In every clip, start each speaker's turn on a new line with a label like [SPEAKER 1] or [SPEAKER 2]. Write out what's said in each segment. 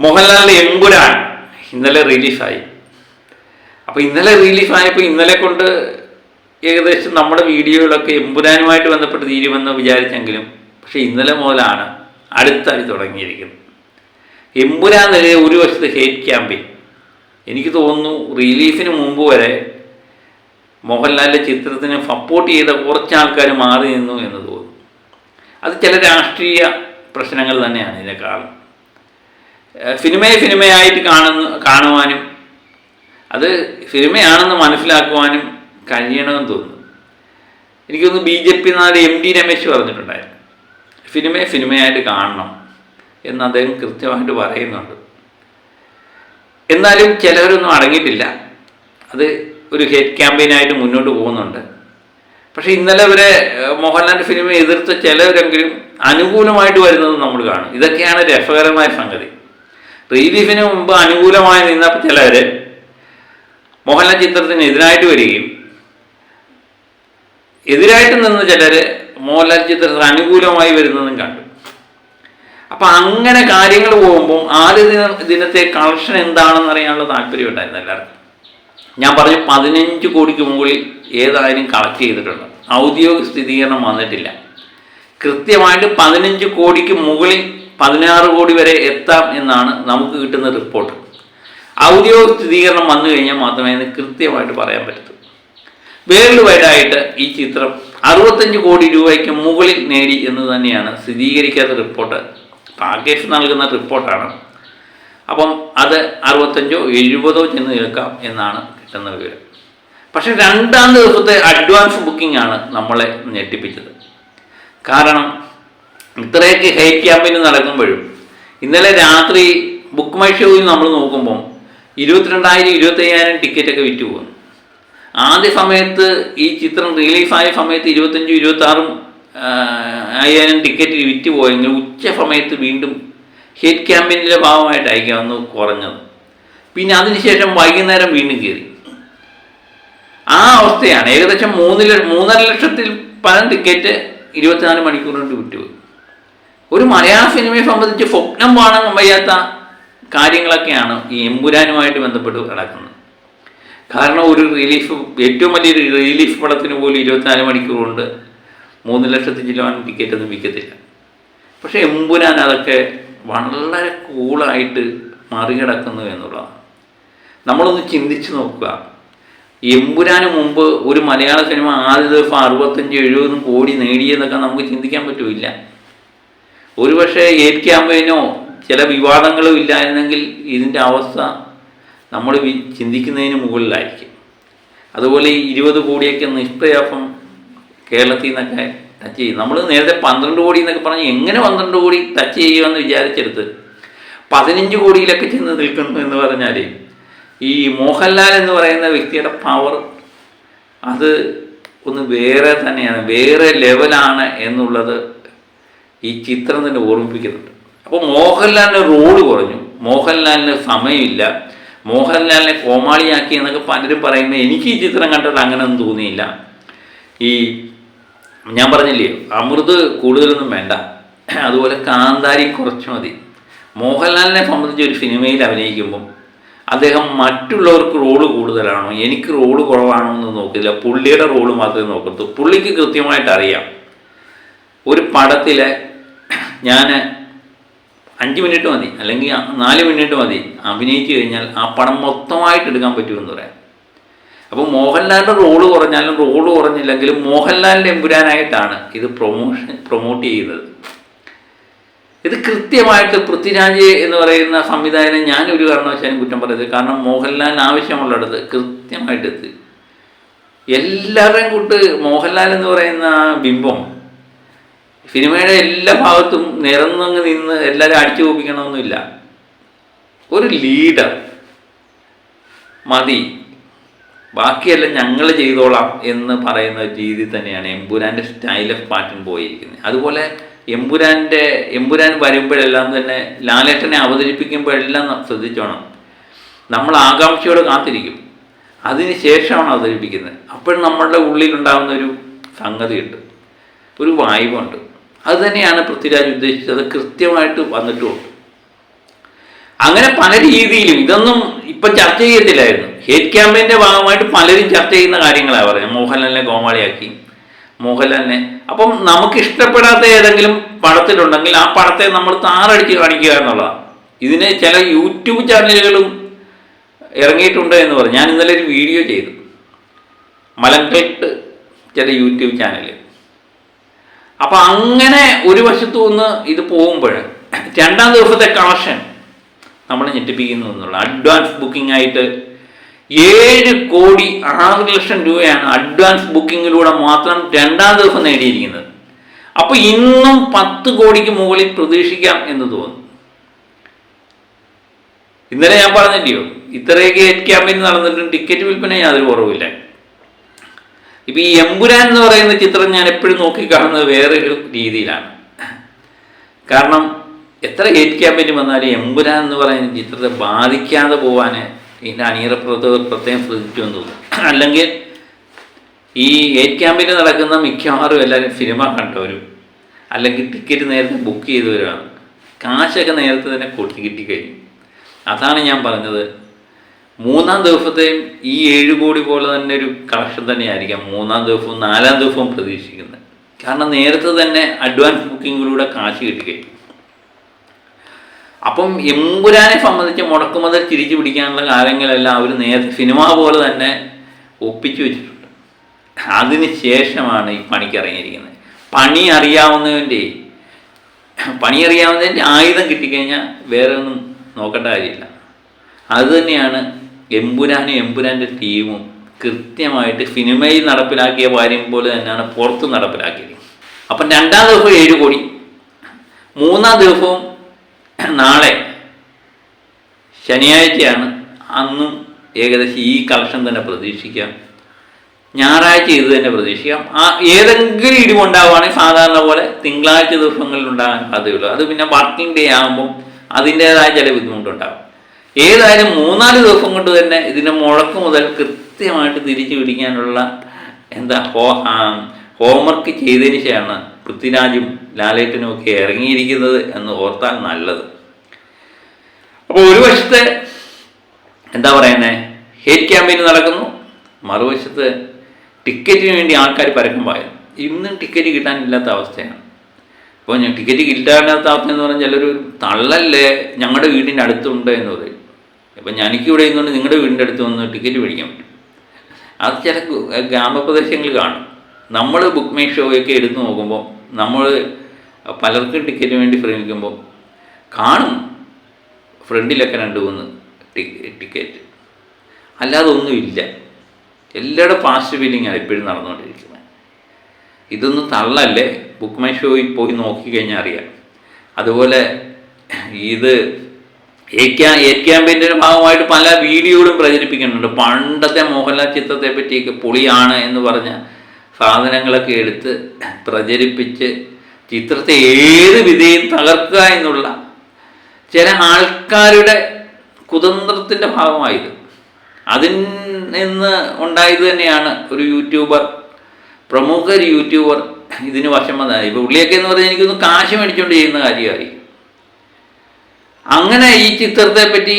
[SPEAKER 1] മോഹൻലാലിൻ്റെ എമ്പുരാൻ ഇന്നലെ റിലീഫായി. അപ്പോൾ ഇന്നലെ റിലീഫായപ്പോൾ ഇന്നലെ കൊണ്ട് ഏകദേശം നമ്മുടെ വീഡിയോകളൊക്കെ എമ്പുരാനുമായിട്ട് ബന്ധപ്പെട്ട് തീരുമെന്ന് വിചാരിച്ചെങ്കിലും പക്ഷേ ഇന്നലെ മുതലാണ് അടുത്തായി തുടങ്ങിയിരിക്കുന്നത്. എമ്പുരാൻ തന്നെ ഒരു വശത്ത് ഹേറ്റ് ക്യാമ്പയിൻ. എനിക്ക് തോന്നുന്നു റിലീഫിന് മുമ്പ് വരെ മോഹൻലാലിൻ്റെ ചിത്രത്തിന് സപ്പോർട്ട് ചെയ്ത കുറച്ച് ആൾക്കാർ മാറി നിന്നു എന്ന് തോന്നുന്നു. അത് ചില രാഷ്ട്രീയ പ്രശ്നങ്ങൾ തന്നെയാണ് ഇതിൻ്റെ കാരണം. സിനിമയായിട്ട് കാണുവാനും അത് സിനിമയാണെന്ന് മനസ്സിലാക്കുവാനും കഴിയണമെന്ന് തോന്നുന്നു. എനിക്കൊന്ന് BJP നാട് MD രമേശ് പറഞ്ഞിട്ടുണ്ടായിരുന്നു, സിനിമയായിട്ട് കാണണം എന്ന് അദ്ദേഹം കൃത്യമായിട്ട് പറയുന്നുണ്ട്. എന്നാലും ചിലവരൊന്നും അടങ്ങിയിട്ടില്ല. അത് ഒരു ഹേറ്റ് ക്യാമ്പയിനായിട്ട് മുന്നോട്ട് പോകുന്നുണ്ട്. പക്ഷേ ഇന്നലെ വരെ മോഹൻലാലിൻ്റെ സിനിമ എതിർത്ത ചിലവരെങ്കിലും അനുകൂലമായിട്ട് വരുന്നത് നമ്മൾ കാണും. ഇതൊക്കെയാണ് രസകരമായ സംഗതി. റിലീഫിന് മുമ്പ് അനുകൂലമായി നിന്ന ചിലവർ മോഹൻലാൽ ചിത്രത്തിന് എതിരായിട്ട് വരികയും എതിരായിട്ട് നിന്ന് ചിലർ മോഹൻലാൽ ചിത്രത്തിന് അനുകൂലമായി വരുന്നതും കണ്ടു. അപ്പം അങ്ങനെ കാര്യങ്ങൾ പോകുമ്പോൾ ആദ്യ ദിനത്തെ കളക്ഷൻ എന്താണെന്ന് അറിയാനുള്ള താല്പര്യം ഉണ്ടായിരുന്നു എല്ലാവർക്കും. ഞാൻ പറഞ്ഞു 15 കോടിക്ക് മുകളിൽ ഏതായാലും കളക്ട് ചെയ്തിട്ടുണ്ട്. ഔദ്യോഗിക സ്ഥിരീകരണം വന്നിട്ടില്ല. കൃത്യമായിട്ട് 15 കോടിക്ക് മുകളിൽ 16 കോടി വരെ എത്താം എന്നാണ് നമുക്ക് കിട്ടുന്ന റിപ്പോർട്ട്. ഔദ്യോഗിക സ്ഥിരീകരണം വന്നു കഴിഞ്ഞാൽ മാത്രമേ ഇത് കൃത്യമായിട്ട് പറയാൻ പറ്റൂ. വേൾഡ് വൈഡായിട്ട് ഈ ചിത്രം 65 കോടി രൂപയ്ക്ക് മുകളിൽ നേടി എന്ന് തന്നെയാണ് സ്ഥിരീകരിക്കാത്ത റിപ്പോർട്ട്. പാക്കേജ് നൽകുന്ന റിപ്പോർട്ടാണ്. അപ്പം അത് 65 70 ചെന്ന് നിൽക്കാം എന്നാണ് കിട്ടുന്ന വിവരം. പക്ഷേ രണ്ടാം ദിവസത്തെ അഡ്വാൻസ് ബുക്കിംഗ് ആണ് നമ്മളെ ഞെട്ടിപ്പിച്ചത്. കാരണം ഇത്രയൊക്കെ ഹേറ്റ് ക്യാമ്പയിന് നടക്കുമ്പോഴും ഇന്നലെ രാത്രി ബുക്ക് മൈ ഷോയിൽ നമ്മൾ നോക്കുമ്പം 22,000 25,000 ടിക്കറ്റൊക്കെ വിറ്റ് പോകുന്നു. ആദ്യ സമയത്ത് ഈ ചിത്രം റിലീഫായ സമയത്ത് 25,000 26,000 ടിക്കറ്റ് വിറ്റ് പോയെങ്കിൽ ഉച്ച സമയത്ത് വീണ്ടും ഹേറ്റ് ക്യാമ്പയിനിലെ ഭാഗമായിട്ടായിരിക്കും ഒന്ന് കുറഞ്ഞത്. പിന്നെ അതിനുശേഷം വൈകുന്നേരം വീണ്ടും കയറി. ആ അവസ്ഥയാണ്. ഏകദേശം 3.5 ലക്ഷത്തിൽ പരം ടിക്കറ്റ് 24 മണിക്കൂർ കൊണ്ട് വിറ്റുപോയി. ഒരു മലയാള സിനിമയെ സംബന്ധിച്ച് സ്വപ്നം കാണാൻ വയ്യാത്ത കാര്യങ്ങളൊക്കെയാണ് ഈ എമ്പുരാനുമായിട്ട് ബന്ധപ്പെട്ട് നടക്കുന്നത്. കാരണം ഒരു റിലീഫ്, ഏറ്റവും വലിയൊരു റിലീഫ് പടത്തിന് പോലും 24 മണിക്കൂർ കൊണ്ട് 3 ലക്ഷത്തിൽ ചിലവാൻ ടിക്കറ്റ് ഒന്നും വിൽക്കത്തില്ല. പക്ഷേ എമ്പുരാൻ അതൊക്കെ വളരെ കൂളായിട്ട് മറികടക്കുന്നു എന്നുള്ളതാണ്. നമ്മളൊന്ന് ചിന്തിച്ച് നോക്കുക. എമ്പുരാന് മുമ്പ് ഒരു മലയാള സിനിമ ആദ്യ ദിവസം 65-70 കോടി നേടിയെന്നൊക്കെ നമുക്ക് ചിന്തിക്കാൻ പറ്റില്ല. ഒരുപക്ഷെ ഹേറ്റ് ക്യാമ്പയിനോ ചില വിവാദങ്ങളും ഇല്ലായിരുന്നെങ്കിൽ ഇതിൻ്റെ അവസ്ഥ നമ്മൾ ചിന്തിക്കുന്നതിന് മുകളിലായിരിക്കും. അതുപോലെ 20 കോടിയൊക്കെ നിഷ്പ്രയാസം കേരളത്തിൽ നിന്നൊക്കെ ടച്ച് ചെയ്യും. നമ്മൾ നേരത്തെ 12 കോടി എന്നൊക്കെ പറഞ്ഞ് എങ്ങനെ 12 കോടി ടച്ച് ചെയ്യുമെന്ന് വിചാരിച്ചെടുത്ത് 15 കോടിയിലൊക്കെ ചെന്ന് നിൽക്കുന്നു എന്ന് പറഞ്ഞാൽ ഈ മോഹൻലാൽ എന്ന് പറയുന്ന വ്യക്തിയുടെ പവർ അത് ഒന്ന് വേറെ തന്നെയാണ്, വേറെ ലെവലാണ് എന്നുള്ളത് ഈ ചിത്രം തന്നെ ഓർമ്മിപ്പിക്കുന്നുണ്ട്. അപ്പോൾ മോഹൻലാലിൻ്റെ റോള് കുറഞ്ഞു, മോഹൻലാലിന് സമയമില്ല, മോഹൻലാലിനെ കോമാളിയാക്കി എന്നൊക്കെ പലരും പറയുമ്പോൾ എനിക്ക് ഈ ചിത്രം കണ്ടിട്ട് അങ്ങനെയൊന്നും തോന്നിയില്ല. ഈ ഞാൻ പറഞ്ഞില്ലേ, അമൃത് കൂടുതലൊന്നും വേണ്ട, അതുപോലെ കാന്താരി കുറച്ച് മതി. മോഹൻലാലിനെ സംബന്ധിച്ച് ഒരു സിനിമയിൽ അഭിനയിക്കുമ്പം അദ്ദേഹം മറ്റുള്ളവർക്ക് റോള് കൂടുതലാണോ എനിക്ക് റോള് കുറവാണോ എന്ന് നോക്കില്ല, പുള്ളിയുടെ റോള് മാത്രമേ നോക്കത്തുള്ളൂ. പുള്ളിക്ക് കൃത്യമായിട്ട് അറിയാം ഒരു പടത്തിൽ ഞാൻ 5 മിനിറ്റ് മതി അല്ലെങ്കിൽ 4 മിനിറ്റ് മതി അഭിനയിച്ചു കഴിഞ്ഞാൽ ആ പടം മൊത്തമായിട്ട് എടുക്കാൻ പറ്റുമെന്ന് പറയാം. അപ്പോൾ മോഹൻലാലിൻ്റെ റോള് കുറഞ്ഞാലും റോള് കുറഞ്ഞില്ലെങ്കിലും മോഹൻലാലിൻ്റെ എമ്പുരാനായിട്ടാണ് ഇത് പ്രൊമോട്ട് ചെയ്യുന്നത്. ഇത് കൃത്യമായിട്ട് പൃഥ്വിരാജ് എന്ന് പറയുന്ന സംവിധായകനെ ഞാനൊരു കാരണവശാലും കുറ്റം പറയുന്നത്. കാരണം മോഹൻലാലിന് ആവശ്യമുള്ളിടത്ത് കൃത്യമായിട്ട് എത്തി. എല്ലാവരുടെയും കൂട്ട് മോഹൻലാൽ എന്ന് പറയുന്ന ബിംബം സിനിമയുടെ എല്ലാ ഭാഗത്തും നിറന്നങ്ങ് നിന്ന് എല്ലാവരും അടിച്ചു പോപ്പിക്കണമെന്നില്ല. ഒരു ലീഡർ മതി, ബാക്കിയെല്ലാം ഞങ്ങൾ ചെയ്തോളാം എന്ന് പറയുന്ന രീതി തന്നെയാണ് എമ്പുരാൻ്റെ സ്റ്റൈൽ ഓഫ് പാറ്റേൺ പോയിരിക്കുന്നത്. അതുപോലെ എമ്പുരാൻ വരുമ്പോഴെല്ലാം തന്നെ ലാലേട്ടനെ അവതരിപ്പിക്കുമ്പോഴെല്ലാം ശ്രദ്ധിച്ചോണം, നമ്മൾ ആകാംക്ഷയോടെ കാത്തിരിക്കും, അതിന് ശേഷമാണ് അവതരിപ്പിക്കുന്നത്. അപ്പോഴും നമ്മളുടെ ഉള്ളിലുണ്ടാകുന്ന ഒരു സംഗതിയുണ്ട്, ഒരു വായ്പുണ്ട്. അത് തന്നെയാണ് പൃഥ്വിരാജ് ഉദ്ദേശിച്ചത്, കൃത്യമായിട്ട് വന്നിട്ടുമുണ്ട്. അങ്ങനെ പല രീതിയിലും ഇതൊന്നും ഇപ്പം ചർച്ച ചെയ്യത്തില്ലായിരുന്നു. ഹേറ്റ് ക്യാമ്പയിൻ്റെ ഭാഗമായിട്ട് പലരും ചർച്ച ചെയ്യുന്ന കാര്യങ്ങളാണ് പറയുന്നത്. മോഹൻലാലിനെ കോമാളിയാക്കി, മോഹൻലാലിനെ. അപ്പം നമുക്ക് ഇഷ്ടപ്പെടാത്ത ഏതെങ്കിലും പടത്തിലുണ്ടെങ്കിൽ ആ പടത്തെ നമ്മൾ താറടിച്ച് കാണിക്കുക എന്നുള്ളതാണ്. ഇതിന് ചില യൂട്യൂബ് ചാനലുകളും ഇറങ്ങിയിട്ടുണ്ട് എന്ന് പറഞ്ഞു. ഞാൻ ഇന്നലെ ഒരു വീഡിയോ ചെയ്തു, മലങ്കട്ട് ചില യൂട്യൂബ് ചാനൽ. അപ്പം അങ്ങനെ ഒരു വശത്തു നിന്ന് ഇത് പോകുമ്പോൾ രണ്ടാം ദിവസത്തെ കളക്ഷൻ നമ്മളെ ഞെട്ടിപ്പിക്കുന്നു എന്നുള്ള അഡ്വാൻസ് ബുക്കിംഗ് ആയിട്ട് 7,06,00,000 രൂപയാണ് അഡ്വാൻസ് ബുക്കിങ്ങിലൂടെ മാത്രം രണ്ടാം ദിവസം നേടിയിരിക്കുന്നത്. അപ്പോൾ ഇന്നും 10 കോടിക്ക് മുകളിൽ പ്രതീക്ഷിക്കാം എന്ന് തോന്നുന്നു. ഇന്നലെ ഞാൻ പറഞ്ഞില്ലയോ, ഇത്രയൊക്കെ ഹേറ്റ് ക്യാമ്പയിൻ നടന്നിട്ടും ടിക്കറ്റ് വിൽപ്പന യാതൊരു കുറവില്ല. ഇപ്പം ഈ എമ്പുരാൻ എന്ന് പറയുന്ന ചിത്രം ഞാൻ എപ്പോഴും നോക്കിക്കാണുന്നത് വേറൊരു രീതിയിലാണ്. കാരണം എത്ര ഹേറ്റ് ക്യാമ്പയിൻ വന്നാലും എമ്പുരാൻ എന്ന് പറയുന്ന ചിത്രത്തെ ബാധിക്കാതെ പോകാൻ ഇതിൻ്റെ അണിയറ പ്രവർത്തകർ പ്രത്യേകം ശ്രദ്ധിച്ചു എന്ന് തോന്നുന്നു. അല്ലെങ്കിൽ ഈ ഹേറ്റ് ക്യാമ്പയിൻ നടക്കുന്ന മിക്കവാറും എല്ലാവരും സിനിമ കണ്ടവരും അല്ലെങ്കിൽ ടിക്കറ്റ് നേരത്തെ ബുക്ക് ചെയ്തവരാണ്. കാശൊക്കെ നേരത്തെ തന്നെ കിട്ടിക്കഴിഞ്ഞു. അതാണ് ഞാൻ പറഞ്ഞത്, മൂന്നാം ദിവസത്തെയും ഈ 7 കോടി പോലെ തന്നെ ഒരു കളക്ഷൻ തന്നെയായിരിക്കാം മൂന്നാം ദിവസവും 4-ാം ദിവസവും പ്രതീക്ഷിക്കുന്നത്. കാരണം നേരത്തെ തന്നെ അഡ്വാൻസ് ബുക്കിങ്ങിലൂടെ കാശ് കിട്ടിക്കഴിഞ്ഞു. അപ്പം എമ്പുരാനെ സംബന്ധിച്ച് മുടക്കുമുതൽ തിരിച്ചു പിടിക്കാനുള്ള കാര്യങ്ങളെല്ലാം അവർ നേരത്തെ സിനിമ പോലെ തന്നെ ഒപ്പിച്ചു വെച്ചിട്ടുണ്ട്. അതിന് ശേഷമാണ് ഈ പണിക്കിറങ്ങിയിരിക്കുന്നത്. പണി അറിയാവുന്നതിൻ്റെ ആയുധം കിട്ടിക്കഴിഞ്ഞാൽ വേറെ ഒന്നും നോക്കേണ്ട കാര്യമില്ല. അതുതന്നെയാണ് എമ്പുരാനും എമ്പുരാൻ്റെ ടീമും കൃത്യമായിട്ട് സിനിമയിൽ നടപ്പിലാക്കിയ കാര്യം പോലെ തന്നെയാണ് പുറത്ത് നടപ്പിലാക്കിയത്. അപ്പം രണ്ടാം ദിവസം 7 കോടി, മൂന്നാം ദിവസവും നാളെ ശനിയാഴ്ചയാണ്, അന്നും ഏകദേശം ഈ കളക്ഷൻ തന്നെ പ്രതീക്ഷിക്കാം. ഞായറാഴ്ച ഇത് തന്നെ പ്രതീക്ഷിക്കാം. ഏതെങ്കിലും ഇടിവുണ്ടാവുകയാണെങ്കിൽ സാധാരണ പോലെ തിങ്കളാഴ്ച ദിവസങ്ങളിൽ ഉണ്ടാകാൻ സാധ്യതയുള്ളൂ. അത് പിന്നെ വർക്കിംഗ് ഡേ ആകുമ്പം അതിൻ്റേതായ ചില ബുദ്ധിമുട്ടുണ്ടാകും. ഏതായാലും 3-4 ദിവസം കൊണ്ട് തന്നെ ഇതിൻ്റെ മുഴക്ക് മുതൽ കൃത്യമായിട്ട് തിരിച്ചു പിടിക്കാനുള്ള ഹോംവർക്ക് ചെയ്തതിന് ശേഷമാണ് പൃഥ്വിരാജും ലാലേട്ടനും ഒക്കെ ഇറങ്ങിയിരിക്കുന്നത് എന്ന് ഓർത്താൽ നല്ലത്. അപ്പോൾ ഒരു വശത്ത് ഹേറ്റ് ക്യാമ്പയിൻ നടക്കുന്നു, മറുവശത്ത് ടിക്കറ്റിന് വേണ്ടി ആൾക്കാർ പരക്കുമ്പോൾ ഇന്നും ടിക്കറ്റ് കിട്ടാനില്ലാത്ത അവസ്ഥയാണ്. അപ്പോൾ ടിക്കറ്റ് കിട്ടാനില്ലാത്ത അവസ്ഥ എന്ന് പറഞ്ഞാൽ ചിലർ തള്ളല്ലേ ഞങ്ങളുടെ വീടിൻ്റെ അടുത്തുണ്ട് എന്ന് പറയും. ഇപ്പം എനിക്കിവിടെ ഇരുന്നുകൊണ്ട് നിങ്ങളുടെ വീടിൻ്റെ അടുത്ത് വന്ന് ടിക്കറ്റ് മേടിക്കാൻ പറ്റും. അത് ചില ഗ്രാമപ്രദേശങ്ങളിൽ കാണും. നമ്മൾ ബുക്ക് മൈ ഷോയൊക്കെ എടുത്ത് നോക്കുമ്പോൾ നമ്മൾ പലർക്കും ടിക്കറ്റ് വേണ്ടി ശ്രമിക്കുമ്പോൾ കാണും ഫ്രണ്ടിലൊക്കെ 2-3 ടിക്കറ്റ്, അല്ലാതെ ഒന്നുമില്ല. എല്ലാവരുടെ ഫാസ്റ്റ് ഫീലിംഗാണ് എപ്പോഴും നടന്നുകൊണ്ടിരിക്കുന്നത്. ഇതൊന്നും തള്ളല്ലേ, ബുക്ക് മൈ ഷോയിൽ പോയി നോക്കിക്കഴിഞ്ഞാൽ അറിയാം. അതുപോലെ ഇത് ഹേറ്റ് ക്യാമ്പയിൻ്റെ ഭാഗമായിട്ട് പല വീഡിയോകളും പ്രചരിപ്പിക്കുന്നുണ്ട്. പണ്ടത്തെ മോഹൻലാൽ ചിത്രത്തെ പറ്റിയൊക്കെ പൊളിയാണ് എന്ന് പറഞ്ഞ സാധനങ്ങളൊക്കെ എടുത്ത് പ്രചരിപ്പിച്ച് ചിത്രത്തെ ഏത് വിധയും തകർക്കുക എന്നുള്ള ചില ആൾക്കാരുടെ കുതന്ത്രത്തിൻ്റെ ഭാഗമായത്. അതിൽ നിന്ന് ഉണ്ടായത് തന്നെയാണ് ഒരു പ്രമുഖ യൂട്യൂബർ ഇതിന് വശം വന്നത്. ഇപ്പോൾ ഉള്ളിയൊക്കെ എന്ന് പറഞ്ഞാൽ എനിക്കൊന്ന് കാശ് മേടിച്ചുകൊണ്ട് ചെയ്യുന്ന കാര്യമായി. അങ്ങനെ ഈ ചിത്രത്തെ പറ്റി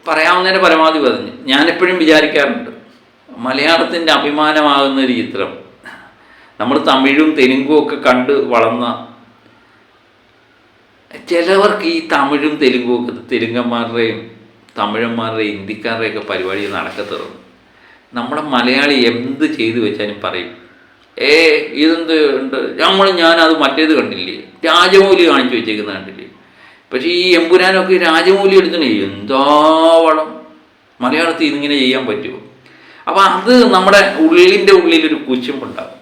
[SPEAKER 1] പറയാവുന്നതിന് പരമാവധി പറഞ്ഞു. ഞാനെപ്പോഴും വിചാരിക്കാറുണ്ട്, മലയാളത്തിൻ്റെ അഭിമാനമാകുന്ന ഒരു ചിത്രം, നമ്മൾ തമിഴും തെലുങ്കും ഒക്കെ കണ്ട് വളർന്ന ചിലവർക്ക് ഈ തമിഴും തെലുങ്കും ഒക്കെ തെലുങ്കന്മാരുടെയും തമിഴന്മാരുടെയും ഹിന്ദിക്കാരുടെയൊക്കെ പരിപാടി നടക്കത്തുള്ളൂ. നമ്മുടെ മലയാളി എന്ത് ചെയ്തു വെച്ചാലും പറയും, ഇതെന്ത് ഉണ്ട്, ഞാനത് മറ്റേത് കണ്ടില്ലേ, രാജമൗലി കാണിച്ചു വെച്ചേക്കുന്നത് കണ്ടില്ലേ. പക്ഷേ ഈ എമ്പുരാനൊക്കെ രാജമൗലി എടുത്തിട്ട് എന്താ വളം, മലയാളത്തിൽ ഇതിങ്ങനെ ചെയ്യാൻ പറ്റുമോ? അപ്പോൾ അത് നമ്മുടെ ഉള്ളിലൊരു കുശുമ്പുണ്ടാകും.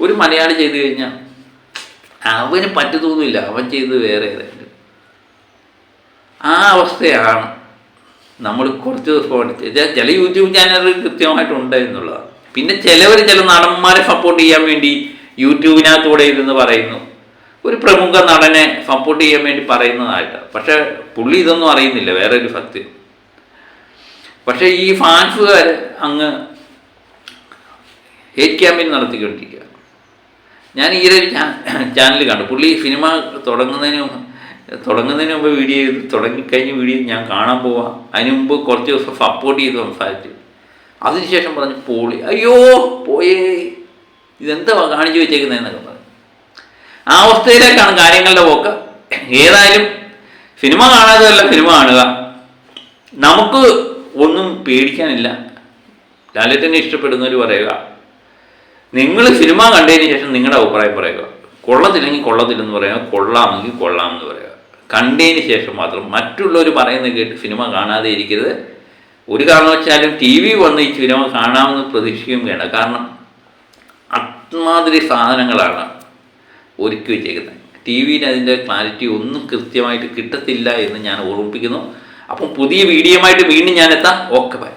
[SPEAKER 1] ഒരു മലയാളി ചെയ്തു കഴിഞ്ഞാൽ അവന് പറ്റത്തൊന്നുമില്ല, അവൻ ചെയ്ത് വേറെ ഏതായാലും. ആ അവസ്ഥയാണ് നമ്മൾ കുറച്ച് ദിവസം ചില യൂട്യൂബ് ചാനലുകൾ കൃത്യമായിട്ടുണ്ട് എന്നുള്ളതാണ്. പിന്നെ ചില നടന്മാരെ സപ്പോർട്ട് ചെയ്യാൻ വേണ്ടി യൂട്യൂബിനകത്തൂടെ ഇരുന്ന് പറയുന്നു, ഒരു പ്രമുഖ നടനെ സപ്പോർട്ട് ചെയ്യാൻ വേണ്ടി പറയുന്നതായിട്ട്. പക്ഷെ പുള്ളി ഇതൊന്നും അറിയുന്നില്ല, വേറെ ഒരു സത്യം. പക്ഷേ ഈ ഫാൻസുകാർ അങ്ങ് ഹേറ്റ് ക്യാമ്പയിൻ നടത്തിക്കൊണ്ടിരിക്കുക. ഞാൻ ഈ ഒരു ചാനൽ കണ്ടു, പുള്ളി സിനിമ തുടങ്ങുന്നതിന് തുടങ്ങുന്നതിന് മുമ്പ് വീഡിയോ ചെയ്ത് തുടങ്ങിക്കഴിഞ്ഞ് വീഡിയോ ഞാൻ കാണാൻ പോവാം, അതിന് മുമ്പ് കുറച്ച് ദിവസം സപ്പോർട്ട് ചെയ്ത് സംസാരിച്ചു, അതിനുശേഷം പറഞ്ഞ് പോളി, അയ്യോ പോയേ, ഇതെന്താ കാണിച്ചു വെച്ചേക്കുന്നതെന്നൊക്കെ പറഞ്ഞു. ആ അവസ്ഥയിലേക്കാണ് കാര്യങ്ങളുടെ പോക്ക്. ഏതായാലും സിനിമ കാണാതെയല്ല, സിനിമ കാണുക. നമുക്ക് ഒന്നും പേടിക്കാനില്ല. ലാലേട്ടനെ ഇഷ്ടപ്പെടുന്നവർ പറയുക, നിങ്ങൾ സിനിമ കണ്ടതിന് ശേഷം നിങ്ങളുടെ അഭിപ്രായം പറയുക. കൊള്ളത്തില്ലെങ്കിൽ കൊള്ളത്തില്ലെന്ന് പറയുക, കൊള്ളാമെങ്കിൽ കൊള്ളാമെന്ന് പറയുക. കണ്ടതിന് ശേഷം മാത്രം മറ്റുള്ളവർ പറയുന്നത് കേട്ട് സിനിമ കാണാതെ ഇരിക്കരുത്. ഒരു കാരണവശാലും ടി വി വന്ന് ഈ സിനിമ കാണാമെന്ന് പ്രതീക്ഷിക്കുകയും വേണ്ട. കാരണം അത്മാതിരി സാധനങ്ങളാണ് ഒരുക്കി വെച്ചേക്കുന്നത്. ടി വിയിൽ അതിൻ്റെ ക്ലാരിറ്റി ഒന്നും കൃത്യമായിട്ട് കിട്ടത്തില്ല എന്ന് ഞാൻ ഓർമ്മിപ്പിക്കുന്നു. അപ്പം പുതിയ വീഡിയോയുമായിട്ട് വീണ്ടും ഞാൻ എത്താം. Okay, by.